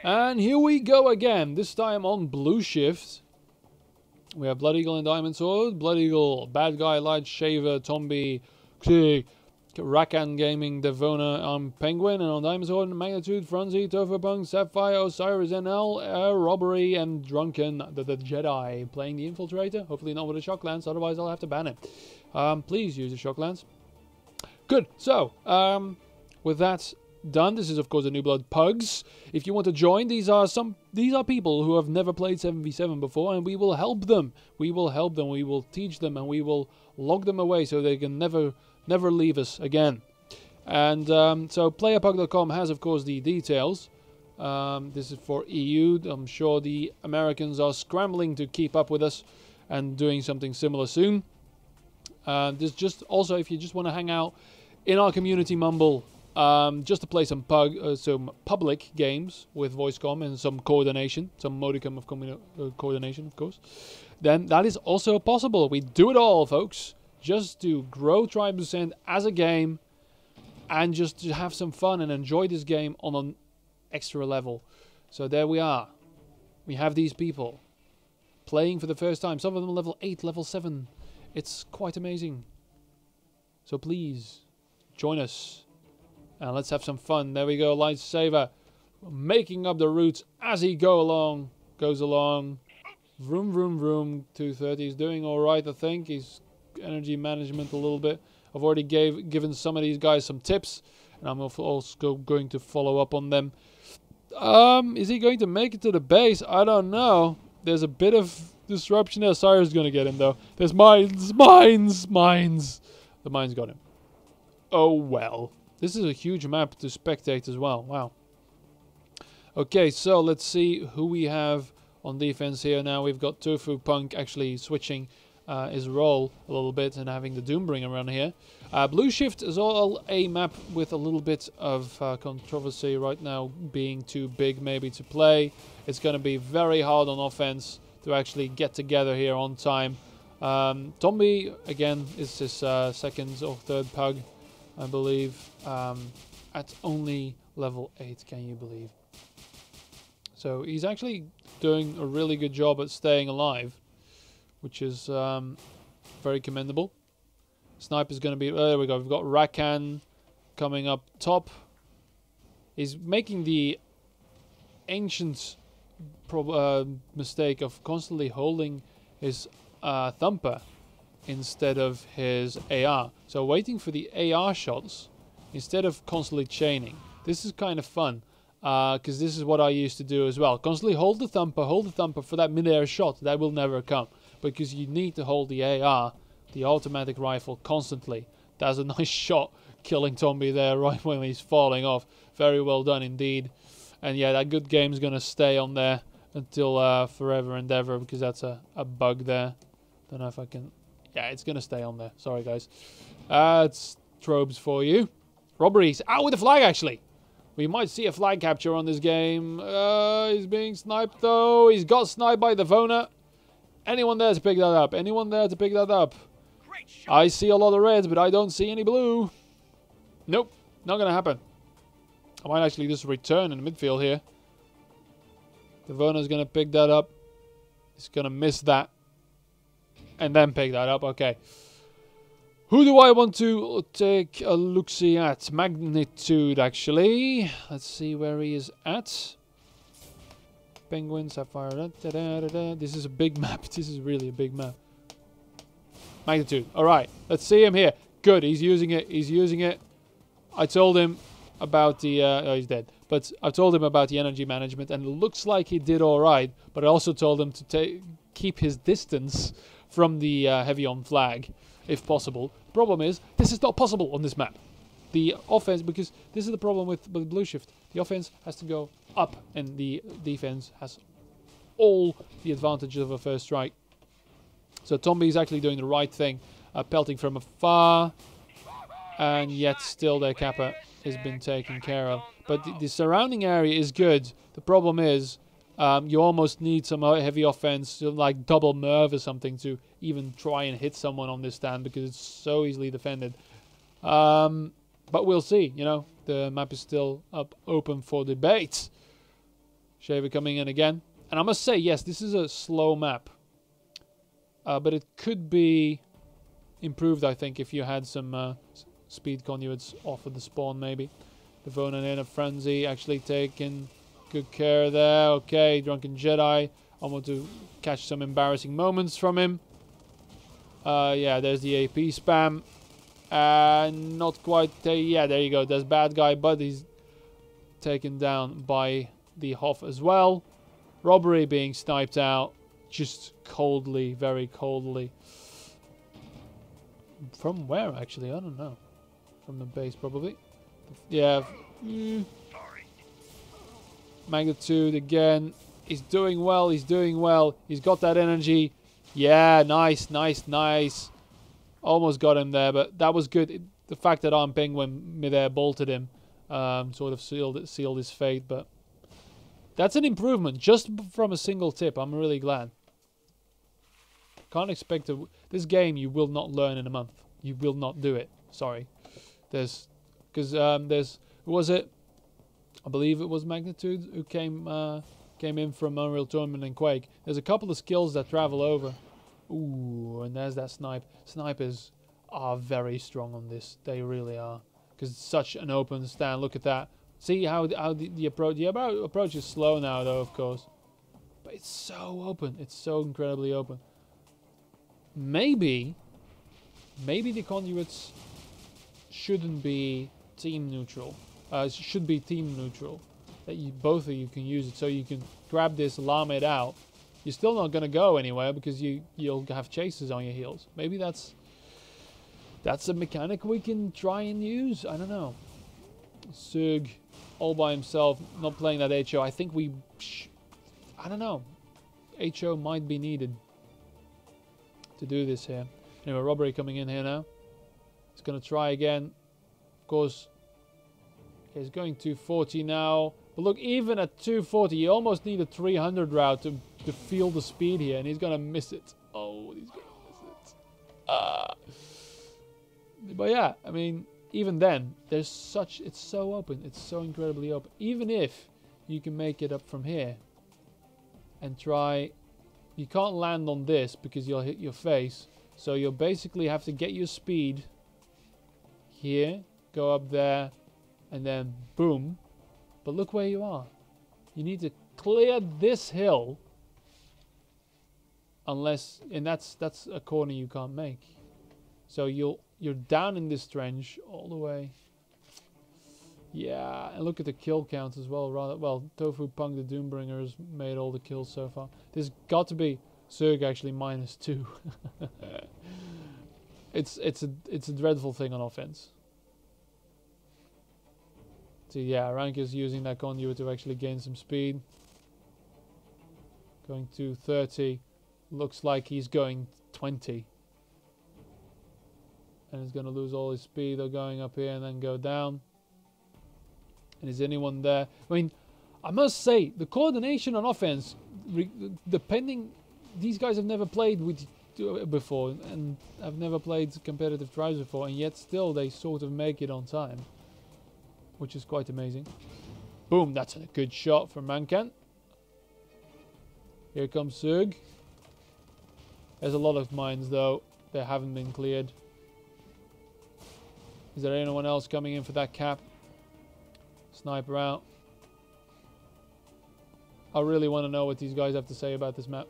And here we go again, this time on Blueshift. We have Blood Eagle and Diamond Sword, Blood Eagle, Bad Guy, Light Shaver, Tombi, Rakan Gaming, Devona, Penguin, and on Diamond Sword, Magnitude, Frenzy, Tofopunk, Sapphire, Osiris, NL, Robbery, and Drunken, the Jedi, playing the Infiltrator. Hopefully not with a Shock Lance, otherwise I'll have to ban it. Please use a Shock Lance. Good, so, with that done, this is of course the Newblood PuGs. If you want to join, these are people who have never played 7v7 before, and we will help them. We will teach them, and we will lock them away so they can never leave us again. And so playerpug.com has of course the details. This is for EU. I'm sure the Americans are scrambling to keep up with us and doing something similar soon. This just also, if you just want to hang out in our community mumble, just to play some public games with voice-comm and some coordination, some modicum of coordination, of course, then that is also possible. We do it all, folks, just to grow Tribe Descent as a game and just to have some fun and enjoy this game on an extra level. So there we are. We have these people playing for the first time. Some of them level 8, level 7. It's quite amazing. So please, join us. And let's have some fun. There we go, Lightsaber. Making up the routes as he goes along. Vroom, vroom, vroom. 230 is doing alright, I think. He's energy management a little bit. I've already given some of these guys some tips. And I'm also going to follow up on them. Is he going to make it to the base? I don't know. There's a bit of disruption there. Cyrus is going to get him, though. There's mines. The mines got him. Oh, well. This is a huge map to spectate as well. Wow. Okay, so let's see who we have on defense here now. We've got Tofopunk actually switching his role a little bit and having the Doombringer around here. Blueshift is all a map with a little bit of controversy right now, being too big maybe to play. It's going to be very hard on offense to actually get together here on time. Tombi, again, is his second or third pug, I believe, at only level 8, can you believe? So he's actually doing a really good job at staying alive, which is very commendable. Sniper's going to be... there we go, we've got Rakan coming up top. He's making the ancient mistake of constantly holding his thumper instead of his AR. So waiting for the AR shots instead of constantly chaining. This is kind of fun, because this is what I used to do as well. Constantly hold the thumper for that mid-air shot. That will never come, because you need to hold the AR, the automatic rifle, constantly. That's a nice shot, killing Tombi there right when he's falling off. Very well done indeed. And yeah, that good game's going to stay on there until forever and ever, because that's a bug there. Don't know if I can... Yeah, it's going to stay on there. Sorry, guys. It's tropes for you. Robberies. Out with the flag, actually. We might see a flag capture on this game. He's being sniped, though. He's got sniped by the Devona. Anyone there to pick that up? Anyone there to pick that up? I see a lot of reds, but I don't see any blue. Nope. Not going to happen. I might actually just return in the midfield here. Devona's going to pick that up. He's going to miss that. And then pick that up. Okay. Who do I want to take a look-see at? Magnitude, actually. Let's see where he is at. Penguin, Sapphire. This is a big map. This is really a big map. Magnitude. Alright. Let's see him here. Good. He's using it. He's using it. I told him about the... oh, he's dead. But I told him about the energy management, and it looks like he did alright. But I also told him to keep his distance from the heavy on flag, if possible. The problem is, this is not possible on this map. The offense, because this is the problem with Blueshift. The offense has to go up, and the defense has all the advantages of a first strike. So Tombi is actually doing the right thing, pelting from afar, and yet still their Kappa has been taken care of. But the surrounding area is good. The problem is, you almost need some heavy offense, like double Merv or something, to even try and hit someone on this stand, because it's so easily defended. But we'll see, you know. The map is still open for debate. Shaver coming in again. And I must say, yes, this is a slow map. But it could be improved, I think, if you had some speed conduits off of the spawn, maybe. Devonin in a frenzy, actually taking good care there. Okay, Drunken Jedi. I want to catch some embarrassing moments from him. Yeah, there's the AP spam. Not quite. Yeah, there you go. There's bad guy, but he's taken down by the Hoff as well. Robbery being sniped out. Just coldly, very coldly. From where, actually? I don't know. From the base, probably. Yeah. Magnitude again. He's doing well. He's doing well. He's got that energy. Yeah, nice, nice, nice. Almost got him there, but that was good. The fact that Arm Penguin midair bolted him sort of sealed his fate, but that's an improvement just from a single tip. I'm really glad. Can't expect to... This game you will not learn in a month. You will not do it. Sorry. There's... Because there's... Who was it? I believe it was Magnitude who came in from Unreal Tournament and Quake. There's a couple of skills that travel over. Ooh, and there's that snipe. Snipers are very strong on this. They really are. Because it's such an open stand. Look at that. See how the approach... The approach is slow now, though, of course. But it's so open. It's so incredibly open. Maybe the conduits shouldn't be team neutral. Should be team neutral. That both of you can use it, so you can grab this, lam it out. You're still not gonna go anywhere because you'll have chasers on your heels. Maybe that's a mechanic we can try and use. I don't know. Sug all by himself, not playing that HO. I think I don't know. HO might be needed to do this here. Anyway, Robbery coming in here now. He's going to try again. Of course, he's going 240 now. But look, even at 240, you almost need a 300 route to feel the speed here. And he's going to miss it. Oh, he's going to miss it. But yeah, I mean, even then, it's so open. It's so incredibly open. Even if you can make it up from here and try... You can't land on this because you'll hit your face. So you'll basically have to get your speed here, go up there, and then boom. But look where you are. You need to clear this hill. Unless, and that's a corner you can't make. So you're down in this trench all the way. Yeah, and look at the kill count as well. Well, Tofu Punk the Doombringer has made all the kills so far. There's got to be Zerg actually -2. It's a dreadful thing on offense. So yeah, Rank is using that conduit to actually gain some speed. Going to 30. Looks like he's going 20. And he's going to lose all his speed. They're going up here and then go down. And is anyone there? I mean, I must say, the coordination on offense, depending... These guys have never played with before, and have never played competitive tribes before, and yet still they sort of make it on time. Which is quite amazing. Boom, that's a good shot from Mankan. Here comes Sug. There's a lot of mines, though. They haven't been cleared. Is there anyone else coming in for that cap? Sniper out. I really want to know what these guys have to say about this map.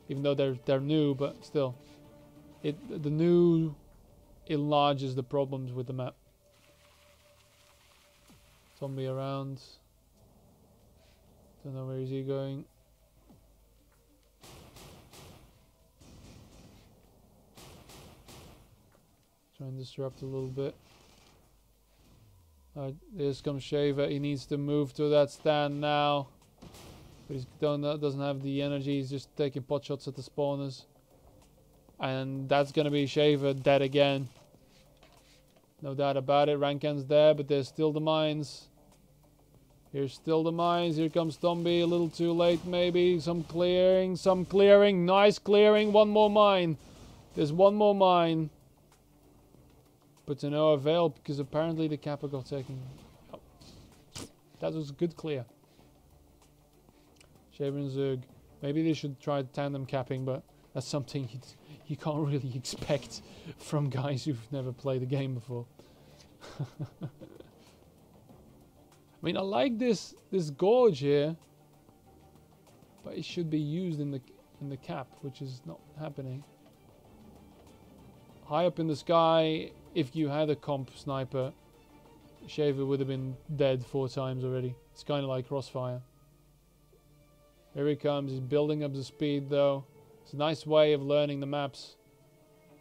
Even though they're new, but still. The new enlarges the problems with the map. Zombie around. Don't know where is he going. Try and disrupt a little bit. Here's comes Shaver. He needs to move to that stand now. But he doesn't have the energy. He's just taking pot shots at the spawners. And that's going to be Shaver dead again. No doubt about it. Rankan's there, but there's still the mines. Here's still the mines. Here comes Tombi. A little too late, maybe. Some clearing. Some clearing. Nice clearing. One more mine. There's one more mine. But to no avail, because apparently the Kappa got taken. Oh. That was a good clear. Shaver and Zerg. Maybe they should try tandem capping, but that's something you can't really expect from guys who've never played the game before. I mean, I like this gorge here, but it should be used in the cap, which is not happening. High up in the sky, if you had a comp sniper, Shaver would have been dead 4 times already. It's kind of like Crossfire. Here he comes. He's building up the speed, though. It's a nice way of learning the maps.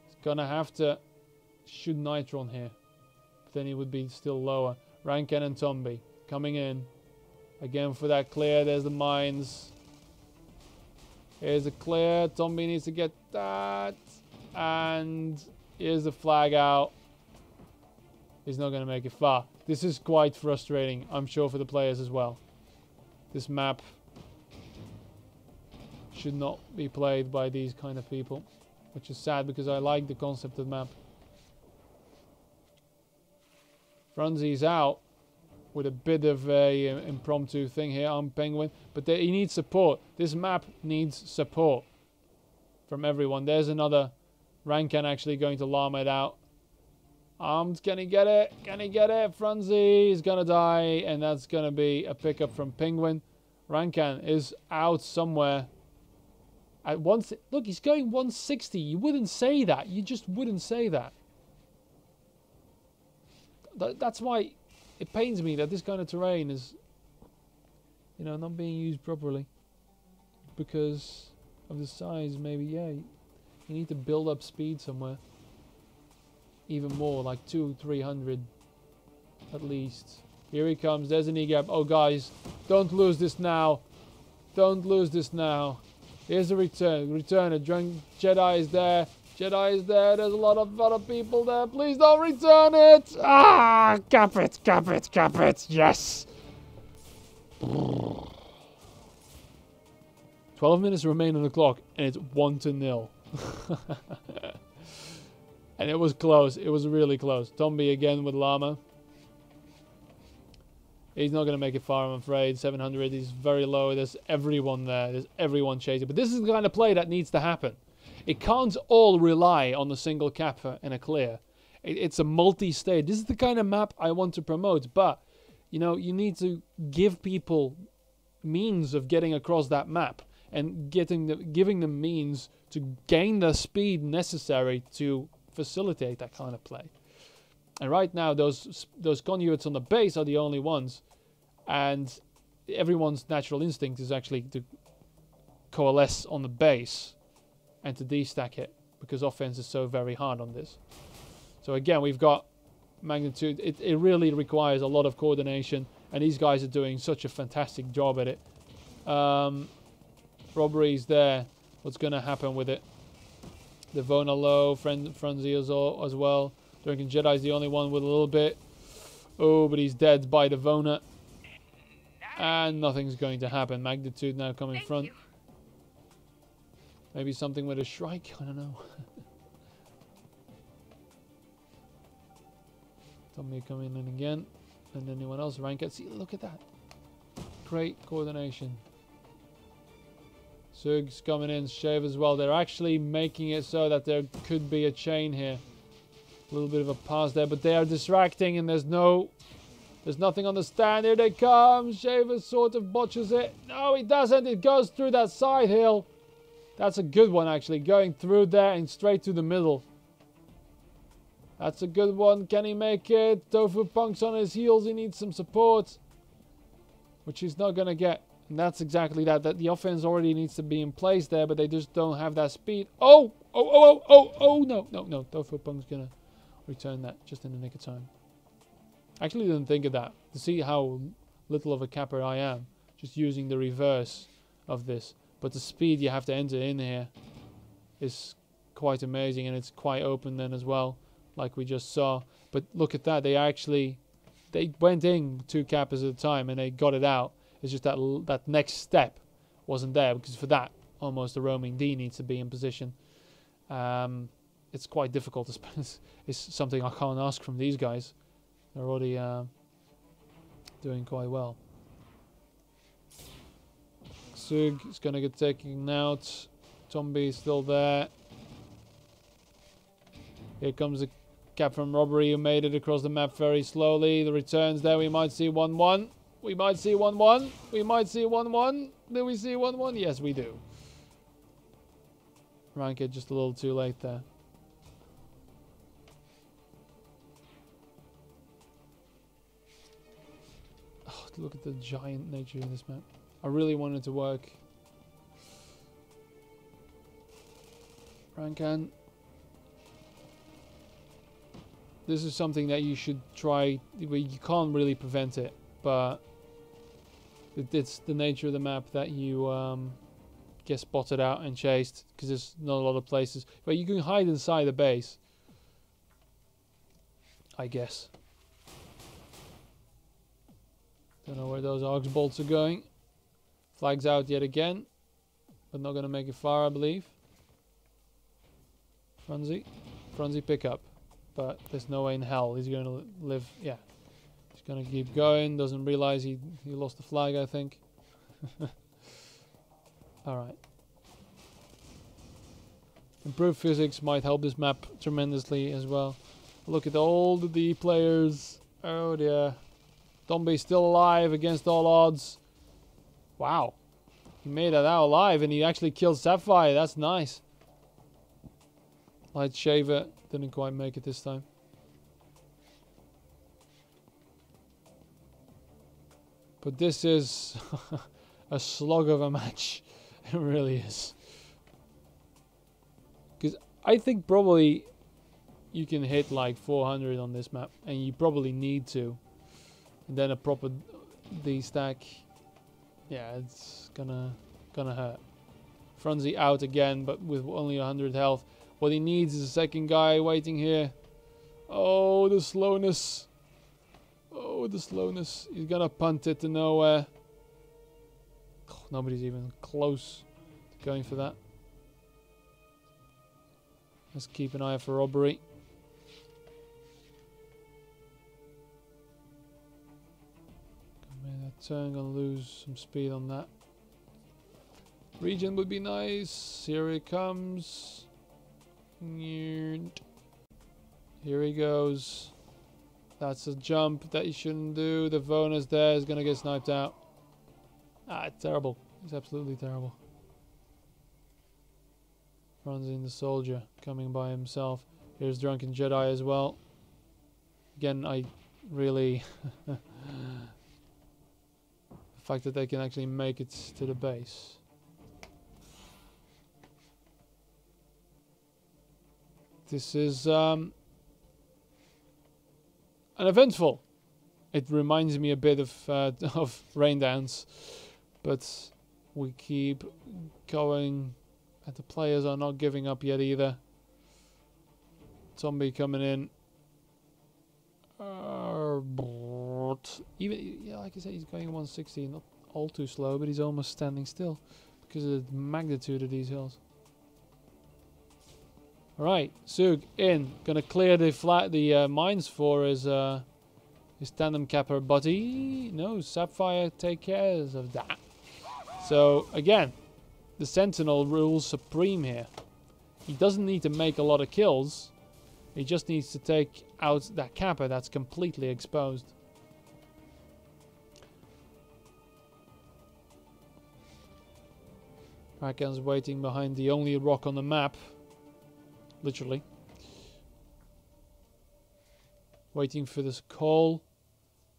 He's gonna have to shoot Nitron here, but then he would be still lower. Rankan and Tombi coming in again for that clear. There's the mines. Here's a clear. Tombi needs to get that, and here's the flag out. He's not going to make it far. This is quite frustrating, I'm sure, for the players as well. This map should not be played by these kind of people, which is sad because I like the concept of the map. Franzi's out with a bit of a impromptu thing here on Penguin, but he needs support. This map needs support from everyone. There's another Rankan actually going to llama it out. Can he get it? Can he get it? Franzi is gonna die, and that's gonna be a pickup from Penguin. Rankan is out somewhere. At once, look, he's going 160. You wouldn't say that. You just wouldn't say that. That's why it pains me that this kind of terrain is, you know, not being used properly because of the size. Maybe, yeah, you need to build up speed somewhere. Even more, like 200-300 at least. Here he comes. There's an E-gap. Oh, guys, don't lose this now. Don't lose this now. Here's the return. Returner. Drunk Jedi is there. Jedi is there. There's a lot of other people there. Please don't return it. Ah, cap it, cap it, cap it. Yes. 12 minutes remain on the clock, and it's 1-0. And it was close. It was really close. Tombi again with llama. He's not going to make it far, I'm afraid. 700. He's very low. There's everyone there. There's everyone chasing. But this is the kind of play that needs to happen. It can't all rely on a single capper and a clear. It's a multi-stage. This is the kind of map I want to promote. But, you know, you need to give people means of getting across that map. And giving them means to gain the speed necessary to facilitate that kind of play. And right now those conduits on the base are the only ones, and everyone's natural instinct is actually to coalesce on the base and to destack it, because offense is so very hard on this. So again, we've got magnitude. It really requires a lot of coordination, and these guys are doing such a fantastic job at it. Robbery's there. What's going to happen with it? The Vona low, Franzi as well. Drunken Jedi's the only one with a little bit. Oh, but he's dead by the Vona. And nothing's going to happen. Magnitude now coming front. Maybe something with a Shrike, I don't know. Tommy coming in again. And anyone else? Rankat. See, look at that. Great coordination. Zerg's coming in, Shave as well. They're actually making it so that there could be a chain here. A little bit of a pass there, but they are distracting, and there's nothing on the stand. Here they come. Shaver sort of botches it. No, he doesn't. It goes through that side hill. That's a good one, actually. Going through there and straight to the middle. That's a good one. Can he make it? Tofu Punk's on his heels. He needs some support, which he's not going to get. And that's exactly that. That the offense already needs to be in place there, but they just don't have that speed. Oh, no. Tofu Punk's going to return that just in the nick of time. Actually didn't think of that. To see how little of a capper I am. Just using the reverse of this. But the speed you have to enter in here is quite amazing, and it's quite open then as well, like we just saw. But look at that. They went in 2 cappers at a time and they got it out. It's just that next step wasn't there, because for that, almost a roaming D needs to be in position. It's quite difficult. It's something I can't ask from these guys. They're already doing quite well. Sug is gonna get taken out. Tombi is still there. Here comes the cap from Robbery, who made it across the map very slowly. The returns there, we might see 1-1. We might see 1-1. We might see 1-1. Do we see 1-1? Yes, we do. Ranked just a little too late there. Oh, look at the giant nature of this map. I really want it to work. Rankan. This is something that you should try. You can't really prevent it, but it's the nature of the map that you get spotted out and chased, because there's not a lot of places. But you can hide inside the base, I guess. Don't know where those Arcs bolts are going. Flags out yet again, but not going to make it far, I believe. Franzi pick up, but there's no way in hell he's going to live. Yeah, he's going to keep going. Doesn't realize he lost the flag, I think. Alright. Improved physics might help this map tremendously as well. Look at all the D players. Oh dear. Tombi's still alive against all odds. Wow. He made it out alive and he actually killed Sapphire. That's nice. Light Shaver didn't quite make it this time. But this is a slog of a match. It really is. Because I think probably you can hit like 400 on this map. And you probably need to. And then a proper D stack. Yeah, it's gonna hurt. Franzi out again, but with only 100 health. What he needs is a second guy waiting here. Oh, the slowness. Oh, the slowness. He's gonna punt it to nowhere. Oh, nobody's even close to going for that. Let's keep an eye out for Robbery. That turn, gonna lose some speed on that. Regen would be nice. Here he comes. Here he goes. That's a jump that you shouldn't do. The bonus there is gonna get sniped out. Ah, it's terrible. It's absolutely terrible. Runs in the soldier coming by himself. Here's Drunken Jedi as well. Again, I really the fact that they can actually make it to the base. This is uneventful. It reminds me a bit of Rain Dance, but we keep going, and the players are not giving up yet either. Zombie coming in. Even, yeah, like I said, he's going 160, not all too slow, but he's almost standing still because of the magnitude of these hills. Alright, Sug in. Gonna clear the mines for his tandem capper buddy. No, Sapphire take care of that. So again, the Sentinel rules supreme here. He doesn't need to make a lot of kills. He just needs to take out that capper that's completely exposed. Rakan's waiting behind the only rock on the map. Literally. Waiting for this call.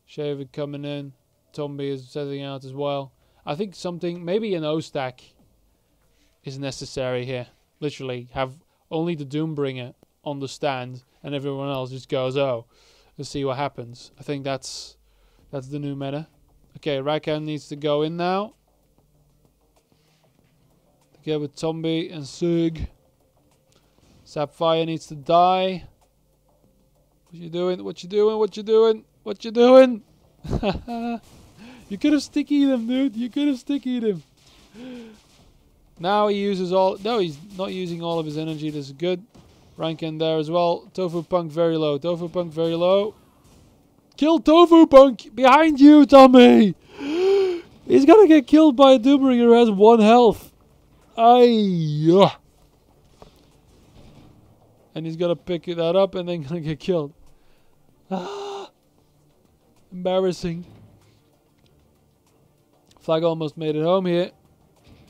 Shaver coming in. Tombi is setting out as well. I think something, maybe an O stack is necessary here. Literally, have only the Doombringer on the stand and everyone else just goes, oh, let's see what happens. I think that's the new meta. Okay, Rakan needs to go in now. Together with Tombi and Sug. Sapphire needs to die. What you doing? What you doing? What you doing? What you doing? You could have stickied him, dude. You could have stickied him. Now he uses all... No, he's not using all of his energy. This is good. Rank in there as well. Tofu Punk very low. Tofu Punk very low. Kill Tofu Punk! Behind you, Tommy! He's gonna get killed by a Doombringer who has 1 health. Aiyah. And he's gonna pick that up and then gonna get killed. Ah, embarrassing. Flag almost made it home here.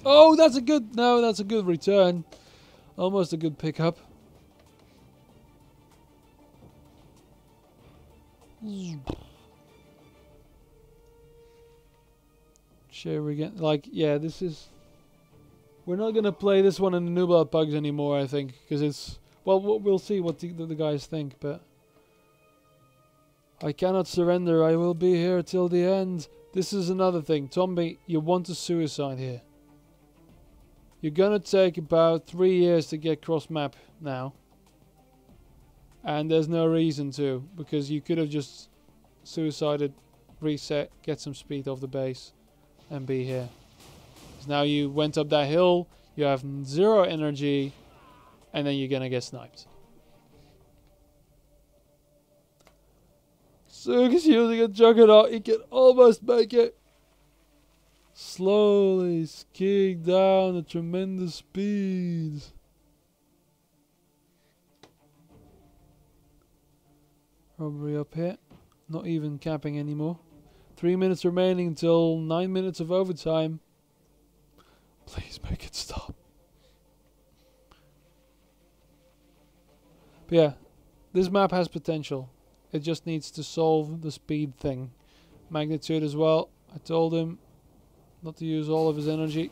Oh, that's a good... No, that's a good return. Almost a good pickup. Shaver again. Like, yeah, this is... We're not going to play this one in the Newblood PuGs anymore, I think. Because it's... Well, we'll see what the guys think, but... I cannot surrender. I will be here till the end. This is another thing. Tombi, you want to suicide here. You're going to take about 3 years to get cross-map now. And there's no reason to. Because you could have just suicided, reset, get some speed off the base, and be here. Because now you went up that hill, you have 0 energy, and then you're going to get sniped. Zerg is using a juggernaut, he can almost make it. Slowly skiing down at tremendous speeds. Robbery up here. Not even capping anymore. 3 minutes remaining until 9 minutes of overtime. Please make it stop. But yeah, this map has potential. It just needs to solve the speed thing. Magnitude as well. I told him not to use all of his energy,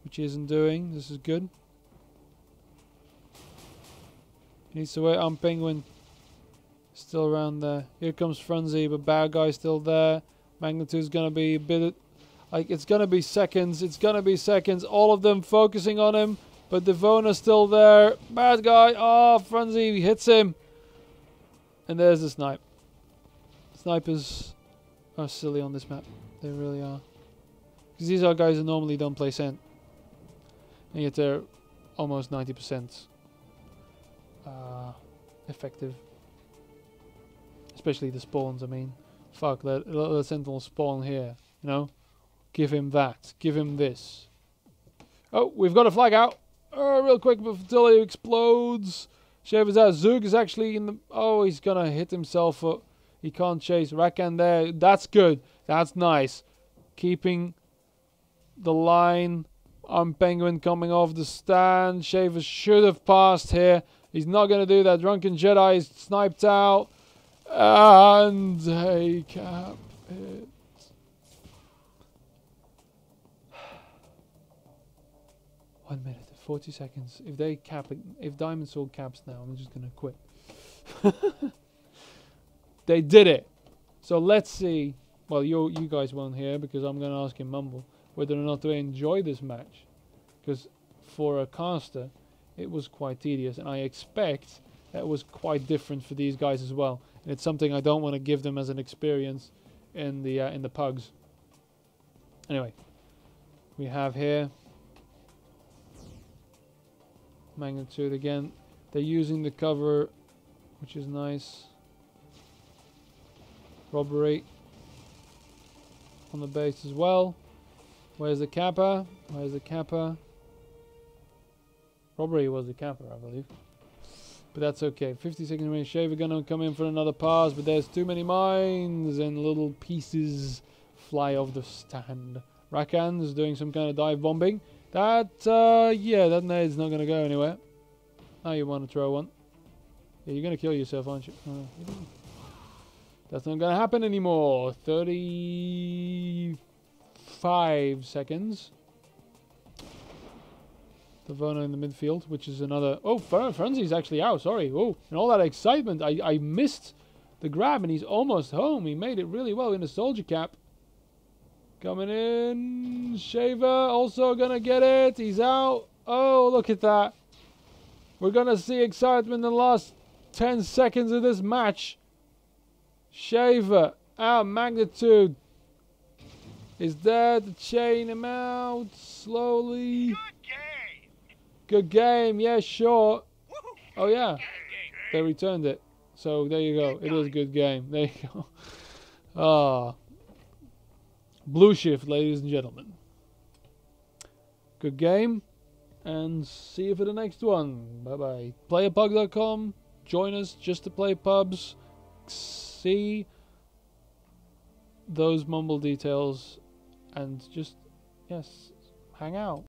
which he isn't doing. This is good. He needs to wait on Penguin. Still around there. Here comes Frenzy, but Bad Guy's still there. Magnitude's gonna be a bit... Like, it's gonna be seconds. It's gonna be seconds. All of them focusing on him, but Devona's still there. Bad Guy. Oh, Frenzy hits him. And there's the snipe. Snipers are silly on this map. They really are. Because these are guys who normally don't play Sent. And yet they're almost 90% effective. Especially the spawns, I mean. Fuck, let Sentinel spawn here. You know? Give him that. Give him this. Oh, we've got a flag out. Real quick before he explodes. Shaver's out. Zug is actually in the... Oh, he's gonna hit himself. He can't chase. Rakan there. That's good. That's nice. Keeping the line. Penguin coming off the stand. Shaver should have passed here. He's not gonna do that. Drunken Jedi is sniped out. And they cap it. One minute, 40 seconds. If they cap it, if Diamond Sword caps now, I'm just gonna quit. They did it. So let's see. Well, you guys won't hear because I'm gonna ask him Mumble whether or not they enjoy this match. Because for a caster, it was quite tedious, and I expect that was quite different for these guys as well. And it's something I don't want to give them as an experience in the PuGs. Anyway, we have here Magnitude again. They're using the cover, which is nice. Robbery on the base as well. Where's the Kappa? Where's the Kappa? Robbery was the Kappa, I believe. But that's okay. 50 seconds remaining. Shaver gonna come in for another pass, but there's too many mines and little pieces fly off the stand. Rakan is doing some kind of dive bombing. That, yeah, that nade's not gonna go anywhere. Now you want to throw one. Yeah, you're gonna kill yourself, aren't you? That's not gonna happen anymore. 35 seconds. Devono in the midfield, which is another... Oh, Frenzy's actually out, sorry. Oh, and all that excitement. I missed the grab, and he's almost home. He made it really well in the soldier cap. Coming in. Shaver also gonna get it. He's out. Oh, look at that. We're gonna see excitement in the last 10 seconds of this match. Shaver out. Magnitude is there to chain him out slowly. Good game, yeah, sure. Oh yeah, they returned it. So there you go. It is a good game. There you go. Ah, Blueshift, ladies and gentlemen. Good game, and see you for the next one. Bye bye. Playapug.com. Join us just to play pubs. See those mumble details, and just, yes, hang out.